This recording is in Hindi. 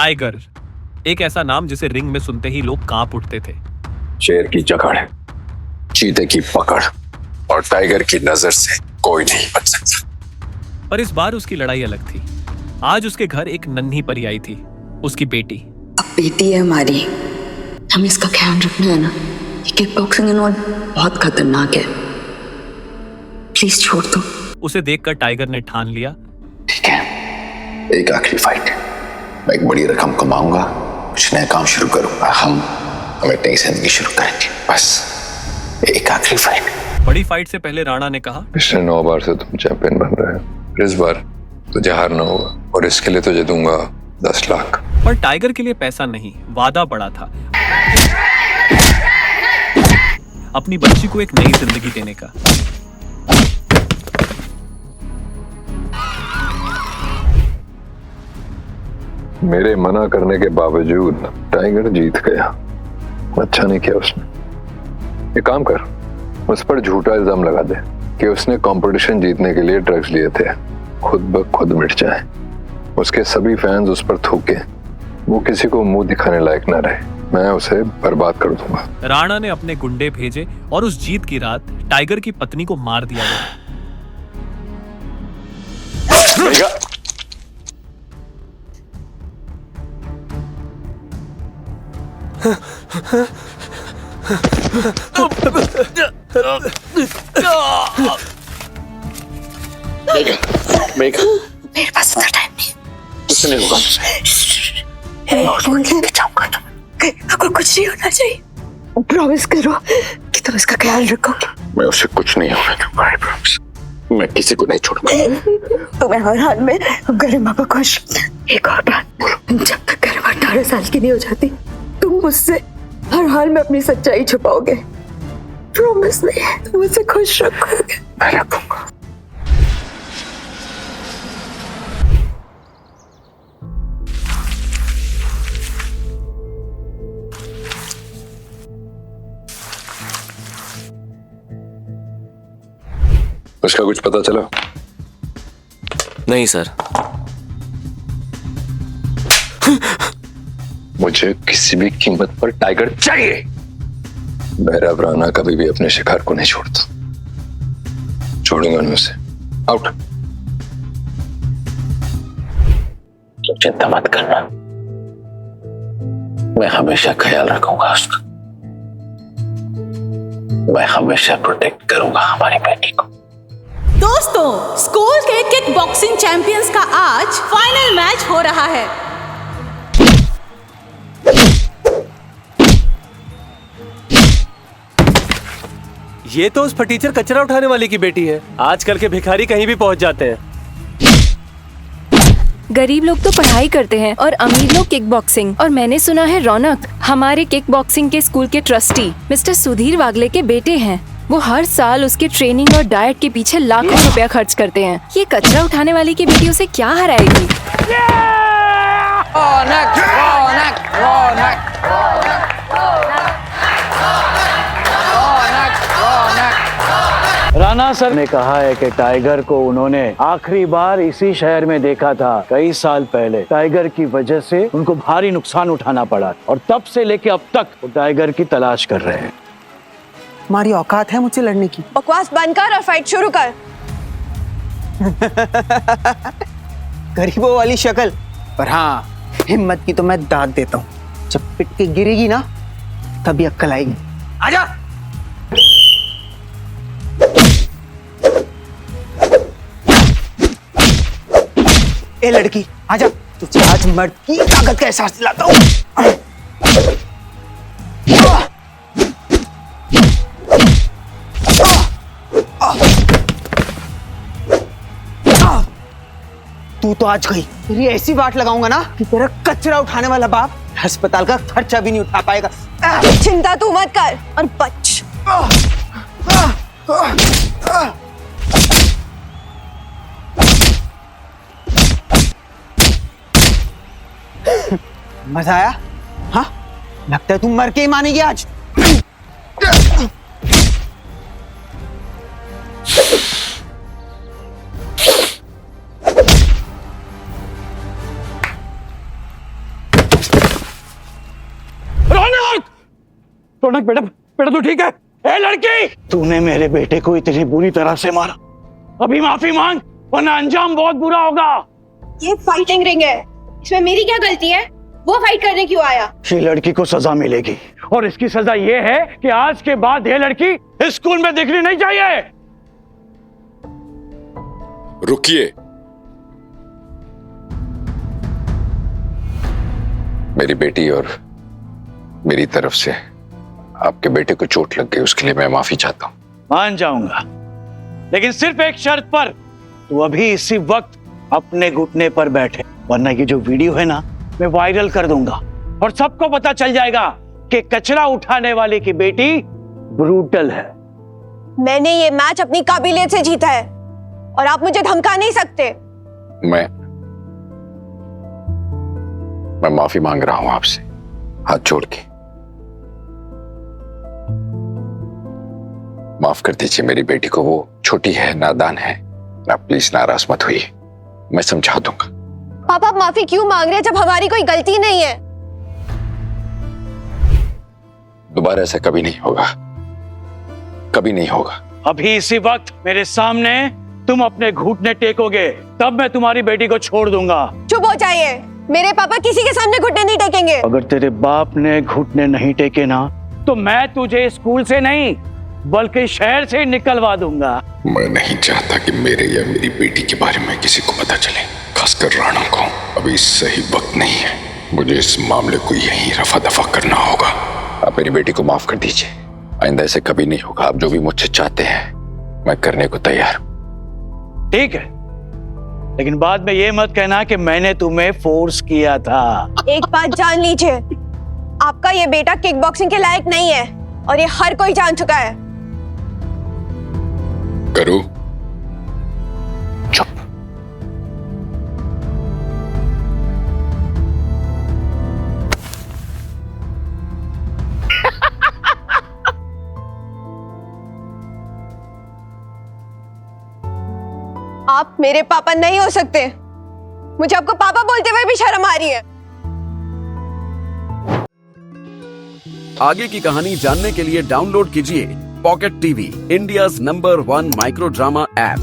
टाइगर, एक ऐसा नाम जिसे रिंग में सुनते ही लोग कांप उठते थे। शेर की जकड़, चीते की पकड़ और टाइगर की नजर से कोई नहीं बच सकता। पर इस बार उसकी लड़ाई अलग थी। आज उसके घर एक नन्ही परी आई थी, उसकी बेटी। अब बेटी है हमारी, हमें इसका ख्याल रखना है ना। ये किक बॉक्सिंग एंड ऑल बहुत खतरनाक है, प्लीज छोड़ दो। उसे देखकर टाइगर ने ठान लिया, ठीक है, एक आखिरी फाइट, मैं एक बड़ी रकम कमाऊंगा, कुछ नया काम शुरू करूंगा, हम एक नई जिंदगी शुरू करेंगे, बस एक आखिरी फाइट। बड़ी फाइट से पहले राणा ने कहा, पिछले 9 बार से तुम चैंपियन बन रहे हो, इस बार तुझे हारना होगा और इसके लिए तुझे दूंगा 10 लाख। पर टाइगर के लिए पैसा नहीं, वादा पड़ा था अपनी बच्ची को एक नई जिंदगी देने का। मेरे मना करने के बावजूद टाइगर जीत गया। अच्छा नहीं किया उसने। एक काम कर, उस पर झूठा इल्जाम लगा दे कि उसने कंपटीशन जीतने के लिए ड्रग्स लिए थे, खुद ब खुद मिट जाए। उसके सभी फैंस उस पर थूके, वो किसी को मुंह दिखाने लायक ना रहे, मैं उसे बर्बाद कर दूंगा। राणा ने अपने गुंडे भेजे और उस जीत की रात टाइगर की पत्नी को मार दिया गया। मेरे पास इतना टाइम नहीं, कुछ नहीं होगा, आपको कुछ नहीं होना चाहिए। प्रॉमिस करो कि तुम इसका ख्याल रखोगे। मैं उसे कुछ नहीं होने दूंगा, I promise। मैं किसी को नहीं छोड़ूंगा। तुम्हें हर हाल में हम करें पापा खुश। एक और बात, जब तक करीब 18 साल की नहीं हो जाती, तुम मुझसे हर हाल में अपनी सच्चाई छुपाओगे। प्रॉमिस नहीं है, तुम मुझसे खुश रखोगे। मैं रखूंगा। उसका कुछ पता चला? नहीं सर। मुझे किसी भी कीमत पर टाइगर चाहिए। भैरव राणा कभी भी अपने शिकार को नहीं छोड़ता। छोड़ूंगा नहीं उसे। आउट। चिंता मत करना, मैं हमेशा ख्याल रखूंगा उसका। मैं हमेशा प्रोटेक्ट करूंगा हमारी बेटी को। दोस्तों, स्कूल के किक बॉक्सिंग चैंपियंस का आज फाइनल मैच हो रहा है। ये तो उस फटीचर कचरा उठाने वाले की बेटी है। आजकल के भिखारी कहीं भी पहुंच जाते हैं। गरीब लोग तो पढ़ाई करते हैं और अमीर लोग किक बॉक्सिंग। और मैंने सुना है रौनक हमारे किक बॉक्सिंग के स्कूल के ट्रस्टी मिस्टर सुधीर वागले के बेटे हैं। वो हर साल उसके ट्रेनिंग और डाइट के पीछे लाखों रुपया खर्च करते हैं। ये कचरा उठाने वाली की बेटी उसे क्या हराएगी? रौनक, रौनक, रौनक, राणा सर ने कहा है कि टाइगर को उन्होंने आखिरी बार इसी शहर में देखा था कई साल पहले। टाइगर की वजह से उनको भारी नुकसान उठाना पड़ा और तब से लेके अब तक वो टाइगर की तलाश कर रहे हैं। हमारी औकात है मुझसे लड़ने की। बकवास बंद कर और फाइट शुरू कर। गरीबों वाली शक्ल, पर हाँ, हिम्मत की तो मैं दाद देता हूँ। जब पिट के गिरेगी ना, तभी अक्ल आएगी। आजा। ए लड़की, आजा, तुझे आज मर्द की ताकत का एहसास दिलाता हूँ। तू तो आज गई, तेरी ऐसी वाट लगाऊंगा ना कि तेरा कचरा उठाने वाला बाप अस्पताल का खर्चा भी नहीं उठा पाएगा। चिंता तू मत कर और बच। मजा आया? हाँ, लगता है तुम मर के ही मानेगी आज। रौनक बेटा, बेटा तू ठीक है? ए लड़की, तूने मेरे बेटे को इतनी बुरी तरह से मारा, अभी माफी मांग वरना अंजाम बहुत बुरा होगा। ये फाइटिंग रिंग है, इसमें मेरी क्या गलती है? वो फाइट करने क्यों आया? ये लड़की को सजा मिलेगी और इसकी सजा ये है कि आज के बाद ये लड़की इस स्कूल में दिखनी नहीं चाहिए। रुकिए, मेरी बेटी और मेरी तरफ से आपके बेटे को चोट लग गई, उसके लिए मैं माफी चाहता हूं। मान जाऊंगा, लेकिन सिर्फ एक शर्त पर। तू अभी इसी वक्त अपने घुटने पर बैठे, वरना ये जो वीडियो है ना मैं वायरल कर दूंगा और सबको पता चल जाएगा कि कचरा उठाने वाले की बेटी ब्रूटल है। मैंने ये मैच अपनी काबिलियत से जीता है और आप मुझे धमका नहीं सकते। मैं माफी मांग रहा हूं आपसे, हाथ जोड़ के। माफ कर दीजिए मेरी बेटी को, वो छोटी है, नादान है। आप प्लीज नाराज मत होइए, मैं समझा दूंगा। पापा आप माफी क्यों मांग रहे हैं जब हमारी कोई गलती नहीं है? दोबारा ऐसा कभी नहीं होगा, कभी नहीं होगा। अभी इसी वक्त मेरे सामने तुम अपने घुटने टेकोगे, तब मैं तुम्हारी बेटी को छोड़ दूंगा। चुप हो जाइए, मेरे पापा किसी के सामने घुटने नहीं टेकेंगे। अगर तेरे बाप ने घुटने नहीं टेके ना, तो मैं तुझे स्कूल से नहीं बल्कि शहर से निकलवा दूंगा। मैं नहीं चाहता कि मेरे या मेरी बेटी के बारे में किसी को पता चले, खासकर राणा को। अभी सही वक्त नहीं है, मुझे इस मामले को यहीं रफा दफा करना होगा। आप मेरी बेटी को माफ कर दीजिए, आइंदा ऐसे कभी नहीं होगा। आप जो भी मुझसे चाहते हैं मैं करने को तैयार हूं। ठीक है, लेकिन बाद में ये मत कहना कि मैंने तुम्हें फोर्स किया था। एक बात जान लीजिए, आपका ये बेटा किक बॉक्सिंग के लायक नहीं है और ये हर कोई जान चुका है। करो चुप। आप मेरे पापा नहीं हो सकते। मुझे आपको पापा बोलते हुए भी शर्म आ रही है। आगे की कहानी जानने के लिए डाउनलोड कीजिए pocket TV, India's number 1 micro drama app.